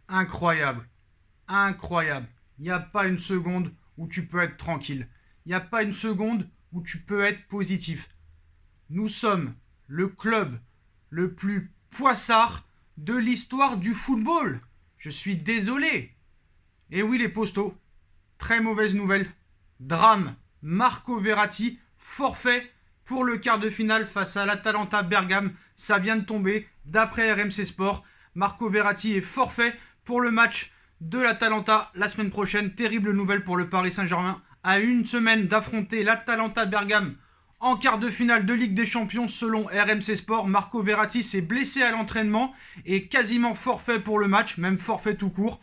Incroyable. Incroyable. Il n'y a pas une seconde où tu peux être tranquille. Il n'y a pas une seconde où tu peux être positif. Nous sommes le club le plus poissard de l'histoire du football. Je suis désolé. Et oui, les postaux. Très mauvaise nouvelle. Drame. Marco Verratti, forfait pour le quart de finale face à l'Atalanta Bergame. Ça vient de tomber. D'après RMC Sport, Marco Verratti est forfait pour le match de l'Atalanta la semaine prochaine. Terrible nouvelle pour le Paris Saint-Germain. À une semaine d'affronter l'Atalanta Bergame en quart de finale de Ligue des Champions, selon RMC Sport, Marco Verratti s'est blessé à l'entraînement et quasiment forfait pour le match, même forfait tout court.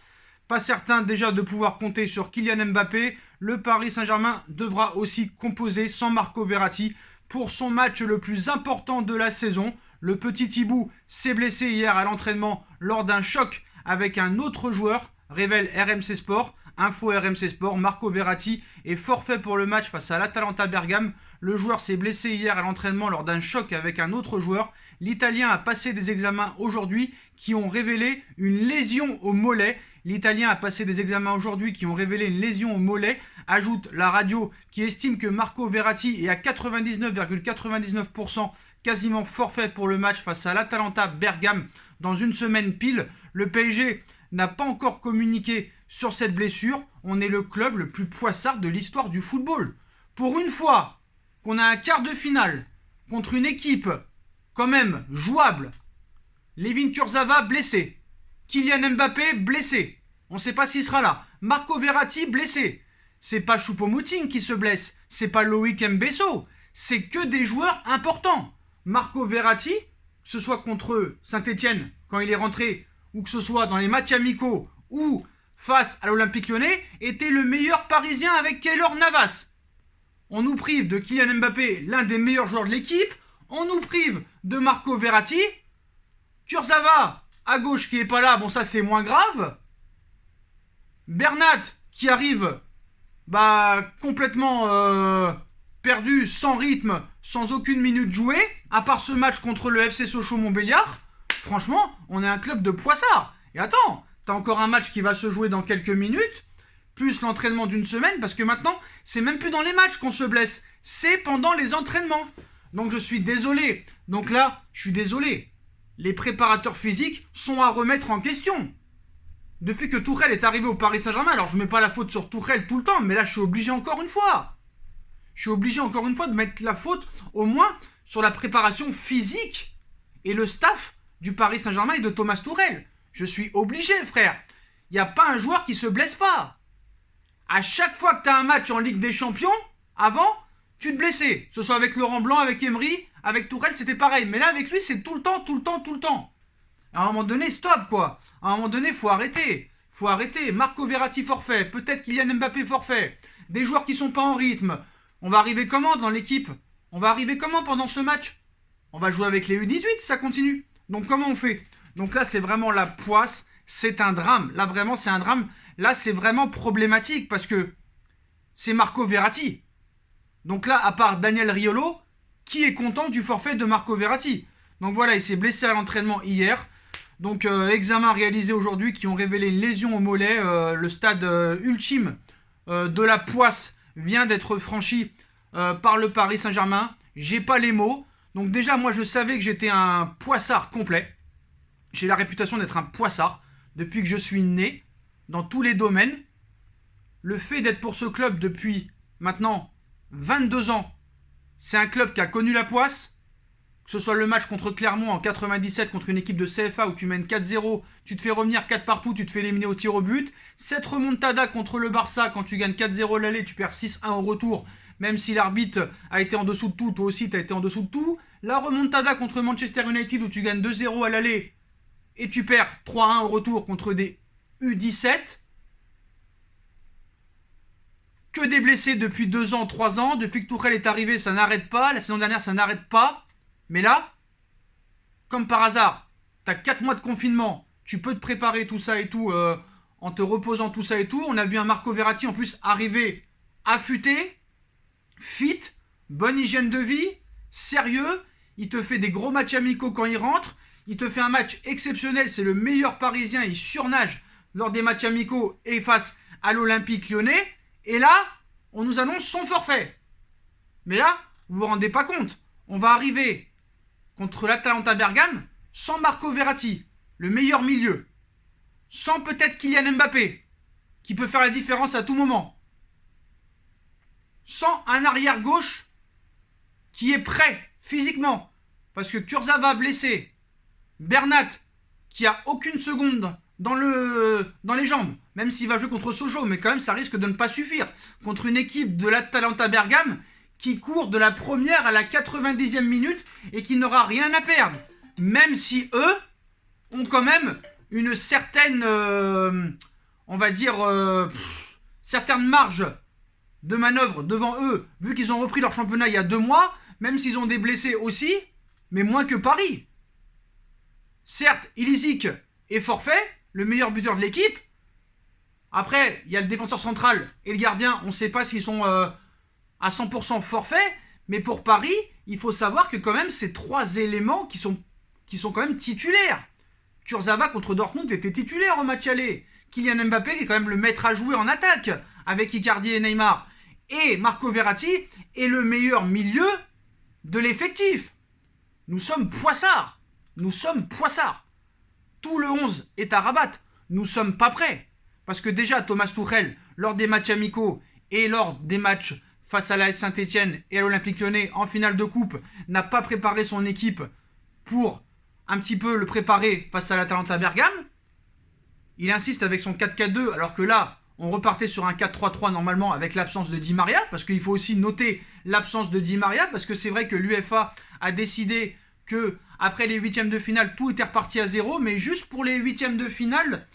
Pas certain déjà de pouvoir compter sur Kylian Mbappé. Le Paris Saint-Germain devra aussi composer sans Marco Verratti pour son match le plus important de la saison. Le petit Hibou s'est blessé hier à l'entraînement lors d'un choc avec un autre joueur, révèle RMC Sport. Info RMC Sport, Marco Verratti est forfait pour le match face à l'Atalanta Bergame. Le joueur s'est blessé hier à l'entraînement lors d'un choc avec un autre joueur. L'Italien a passé des examens aujourd'hui qui ont révélé une lésion au mollet. L'Italien a passé des examens aujourd'hui qui ont révélé une lésion au mollet. Ajoute la radio qui estime que Marco Verratti est à 99,99% quasiment forfait pour le match face à l'Atalanta Bergame dans une semaine pile. Le PSG n'a pas encore communiqué sur cette blessure. On est le club le plus poissard de l'histoire du football. Pour une fois qu'on a un quart de finale contre une équipe quand même jouable, Layvin Kurzawa blessé, Kylian Mbappé blessé, on ne sait pas s'il sera là, Marco Verratti blessé, c'est pas Choupo-Moting qui se blesse, c'est pas Loïc Mbesso, c'est que des joueurs importants. Marco Verratti, que ce soit contre Saint-Etienne quand il est rentré, ou que ce soit dans les matchs amicaux, ou face à l'Olympique Lyonnais, était le meilleur Parisien avec Keylor Navas. On nous prive de Kylian Mbappé, l'un des meilleurs joueurs de l'équipe. On nous prive de Marco Verratti. Kurzawa, à gauche, qui est pas là, bon ça c'est moins grave. Bernat, qui arrive complètement perdu, sans rythme, sans aucune minute jouée, à part ce match contre le FC Sochaux-Montbéliard. Franchement, on est un club de poissards. Et attends, t'as encore un match qui va se jouer dans quelques minutes, plus l'entraînement d'une semaine, parce que maintenant, c'est même plus dans les matchs qu'on se blesse, c'est pendant les entraînements. Donc je suis désolé. Donc là, je suis désolé. Les préparateurs physiques sont à remettre en question. Depuis que Tourelle est arrivé au Paris Saint-Germain, alors je mets pas la faute sur Tourelle tout le temps, mais là je suis obligé encore une fois. Je suis obligé encore une fois de mettre la faute au moins sur la préparation physique et le staff du Paris Saint-Germain et de Thomas Tourelle. Je suis obligé, frère. Il n'y a pas un joueur qui se blesse pas. À chaque fois que tu as un match en Ligue des Champions, avant, tu te blessais. Que ce soit avec Laurent Blanc, avec Emery, avec Tourelle, c'était pareil. Mais là, avec lui, c'est tout le temps, tout le temps, tout le temps. À un moment donné, stop, quoi. À un moment donné, faut arrêter. Faut arrêter. Marco Verratti forfait. Peut-être Kylian Mbappé forfait. Des joueurs qui sont pas en rythme. On va arriver comment dans l'équipe? On va arriver comment pendant ce match? On va jouer avec les U18 si ça continue. Donc comment on fait? Donc là, c'est vraiment la poisse. C'est un drame. Là, vraiment, c'est un drame. Là, c'est vraiment problématique parce que c'est Marco Verratti. Donc là, à part Daniel Riolo, qui est content du forfait de Marco Verratti? Donc voilà, il s'est blessé à l'entraînement hier. Donc examen réalisé aujourd'hui qui ont révélé une lésion au mollet. Le stade ultime de la poisse vient d'être franchi par le Paris Saint-Germain. J'ai pas les mots. Donc déjà, moi, je savais que j'étais un poissard complet. J'ai la réputation d'être un poissard depuis que je suis né, dans tous les domaines. Le fait d'être pour ce club depuis maintenant 22 ans, c'est un club qui a connu la poisse. Que ce soit le match contre Clermont en 97 contre une équipe de CFA où tu mènes 4-0, tu te fais revenir 4 partout, tu te fais éliminer au tir au but. Cette remontada contre le Barça quand tu gagnes 4-0 l'aller, tu perds 6-1 au retour. Même si l'arbitre a été en dessous de tout, toi aussi tu as été en dessous de tout. La remontada contre Manchester United où tu gagnes 2-0 à l'aller et tu perds 3-1 au retour contre des U17. Que des blessés depuis 2 ans, 3 ans. Depuis que Tourelle est arrivé, ça n'arrête pas. La saison dernière, ça n'arrête pas. Mais là, comme par hasard, t'as 4 mois de confinement. Tu peux te préparer tout ça et tout en te reposant tout ça et tout. On a vu un Marco Verratti en plus arriver affûté, fit, bonne hygiène de vie, sérieux. Il te fait des gros matchs amicaux quand il rentre. Il te fait un match exceptionnel. C'est le meilleur Parisien. Il surnage lors des matchs amicaux et face à l'Olympique Lyonnais. Et là, on nous annonce son forfait. Mais là, vous vous rendez pas compte. On va arriver contre l'Atalanta Bergame sans Marco Verratti, le meilleur milieu. Sans peut-être Kylian Mbappé, qui peut faire la différence à tout moment. Sans un arrière gauche qui est prêt physiquement. Parce que Kurzawa blessé, Bernat qui a aucune seconde dans les jambes, même s'il va jouer contre Sochaux, mais quand même ça risque de ne pas suffire. Contre une équipe de l'Atalanta Bergame qui court de la première à la 90e minute et qui n'aura rien à perdre. Même si eux ont quand même une certaine, on va dire, certaine marge de manœuvre devant eux, vu qu'ils ont repris leur championnat il y a 2 mois, même s'ils ont des blessés aussi, mais moins que Paris. Certes, Iličić est forfait, le meilleur buteur de l'équipe. Après, il y a le défenseur central et le gardien, on ne sait pas s'ils sont à 100% forfaits, mais pour Paris, il faut savoir que quand même, c'est 3 éléments qui sont quand même titulaires. Kurzawa contre Dortmund était titulaire au match aller. Kylian Mbappé qui est quand même le maître à jouer en attaque avec Icardi et Neymar. Et Marco Verratti est le meilleur milieu de l'effectif. Nous sommes poissards. Nous sommes poissards. Tout le 11 est à rabattre. Nous sommes pas prêts. Parce que déjà, Thomas Tuchel, lors des matchs amicaux et lors des matchs face à l'AS Saint-Etienne et à l'Olympique Lyonnais en finale de coupe, n'a pas préparé son équipe pour un petit peu le préparer face à l'Atalanta Bergame. Il insiste avec son 4-4-2, alors que là, on repartait sur un 4-3-3 normalement avec l'absence de Di Maria, parce qu'il faut aussi noter l'absence de Di Maria, parce que c'est vrai que l'UEFA a décidé que après les huitièmes de finale, tout était reparti à 0, mais juste pour les huitièmes de finale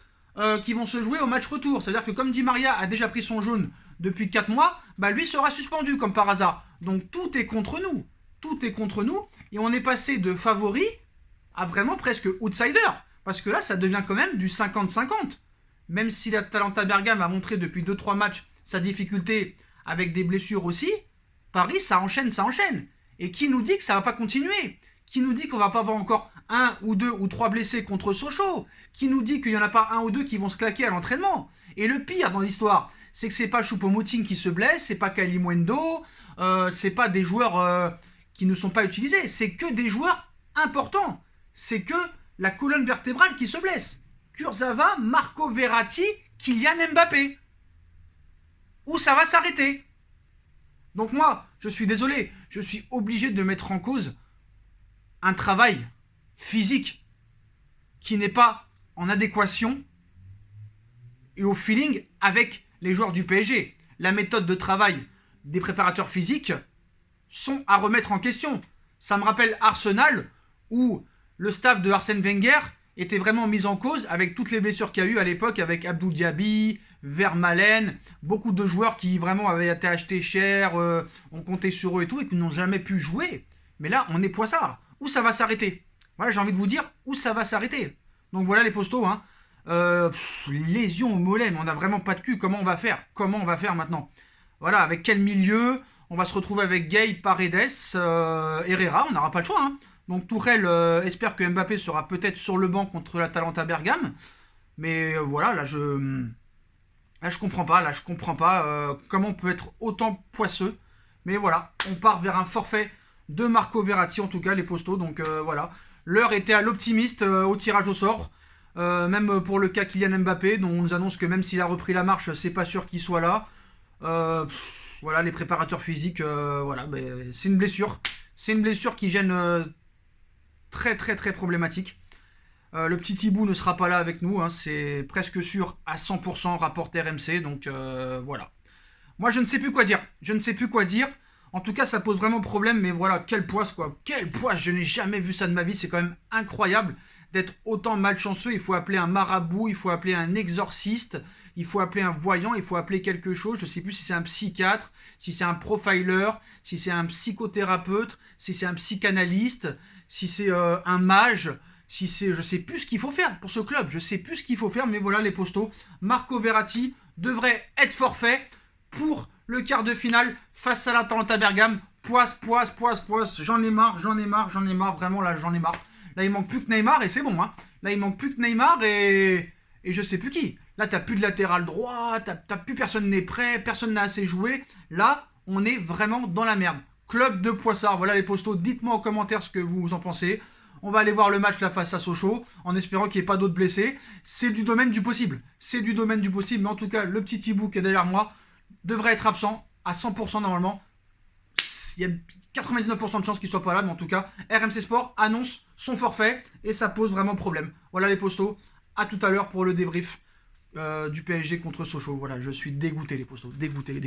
qui vont se jouer au match retour. C'est-à-dire que comme Di Maria a déjà pris son jaune depuis 4 mois, bah lui sera suspendu comme par hasard. Donc tout est contre nous. Tout est contre nous. Et on est passé de favori à vraiment presque outsider. Parce que là, ça devient quand même du 50-50. Même si l'Atalanta Bergame a montré depuis 2-3 matchs sa difficulté avec des blessures aussi, Paris, ça enchaîne, ça enchaîne. Et qui nous dit que ça va pas continuer? Qui nous dit qu'on va pas avoir encore 1 ou 2 ou 3 blessés contre Sochaux? Qui nous dit qu'il n'y en a pas 1 ou 2 qui vont se claquer à l'entraînement? Et le pire dans l'histoire, c'est que c'est pas Choupo-Moting qui se blesse, c'est pas Kalimundo, c'est pas des joueurs qui ne sont pas utilisés, c'est que des joueurs importants. C'est que la colonne vertébrale qui se blesse. Kurzawa, Marco Verratti, Kylian Mbappé. Où ça va s'arrêter? Donc moi, je suis désolé, je suis obligé de mettre en cause un travail physique qui n'est pas en adéquation et au feeling avec les joueurs du PSG. La méthode de travail des préparateurs physiques sont à remettre en question. Ça me rappelle Arsenal où le staff de Arsène Wenger était vraiment mis en cause avec toutes les blessures qu'il y a eu à l'époque avec Abdou Diaby, Vermaelen, beaucoup de joueurs qui vraiment avaient été achetés cher, on comptait sur eux et tout, et qui n'ont jamais pu jouer. Mais là, on est poissards. Où ça va s'arrêter? Voilà, j'ai envie de vous dire où ça va s'arrêter. Donc voilà les postos, hein. Lésion au mollet, mais on n'a vraiment pas de cul. Comment on va faire? Comment on va faire maintenant? Voilà, avec quel milieu? On va se retrouver avec Gay, Paredes, Herrera, on n'aura pas le choix, hein. Donc Tuchel espère que Mbappé sera peut-être sur le banc contre l'Atalanta Bergame. Mais voilà, là je comprends pas. Là je comprends pas comment on peut être autant poisseux. Mais voilà, on part vers un forfait de Marco Verratti, en tout cas les postos. Donc voilà, l'heure était à l'optimiste au tirage au sort. Même pour le cas Kylian Mbappé, dont on nous annonce que même s'il a repris la marche, c'est pas sûr qu'il soit là. Voilà, les préparateurs physiques, voilà, c'est une blessure. C'est une blessure qui gêne très très très problématique. Le petit Thibaut ne sera pas là avec nous, hein, c'est presque sûr à 100% rapport RMC, donc voilà. Moi je ne sais plus quoi dire, En tout cas ça pose vraiment problème, mais voilà, quelle poisse quoi, quelle poisse, je n'ai jamais vu ça de ma vie, c'est quand même incroyable d'être autant malchanceux. Il faut appeler un marabout, il faut appeler un exorciste, il faut appeler un voyant, il faut appeler quelque chose, je ne sais plus si c'est un psychiatre, si c'est un profiler, si c'est un psychothérapeute, si c'est un psychanalyste, si c'est un mage, si c'est, je sais plus ce qu'il faut faire pour ce club, je sais plus ce qu'il faut faire, mais voilà les postos. Marco Verratti devrait être forfait pour le quart de finale face à l'Atalanta Bergame. Poisse, j'en ai marre, vraiment là j'en ai marre. Là il manque plus que Neymar et c'est bon, hein. Là il manque plus que Neymar et et je sais plus qui. Là, t'as plus de latéral droit, t'as plus personne n'est prêt, personne n'a assez joué. Là, on est vraiment dans la merde. Club de Poissard, voilà les postos. Dites-moi en commentaire ce que vous en pensez. On va aller voir le match là face à Sochaux, en espérant qu'il n'y ait pas d'autres blessés. C'est du domaine du possible. C'est du domaine du possible, mais en tout cas, le petit Thibaut qui est derrière moi devrait être absent à 100% normalement. Il y a 99% de chances qu'il soit pas là, mais en tout cas, RMC Sport annonce son forfait et ça pose vraiment problème. Voilà les postos. À tout à l'heure pour le débrief du PSG contre Sochaux. Voilà, je suis dégoûté les postos. Dégoûté.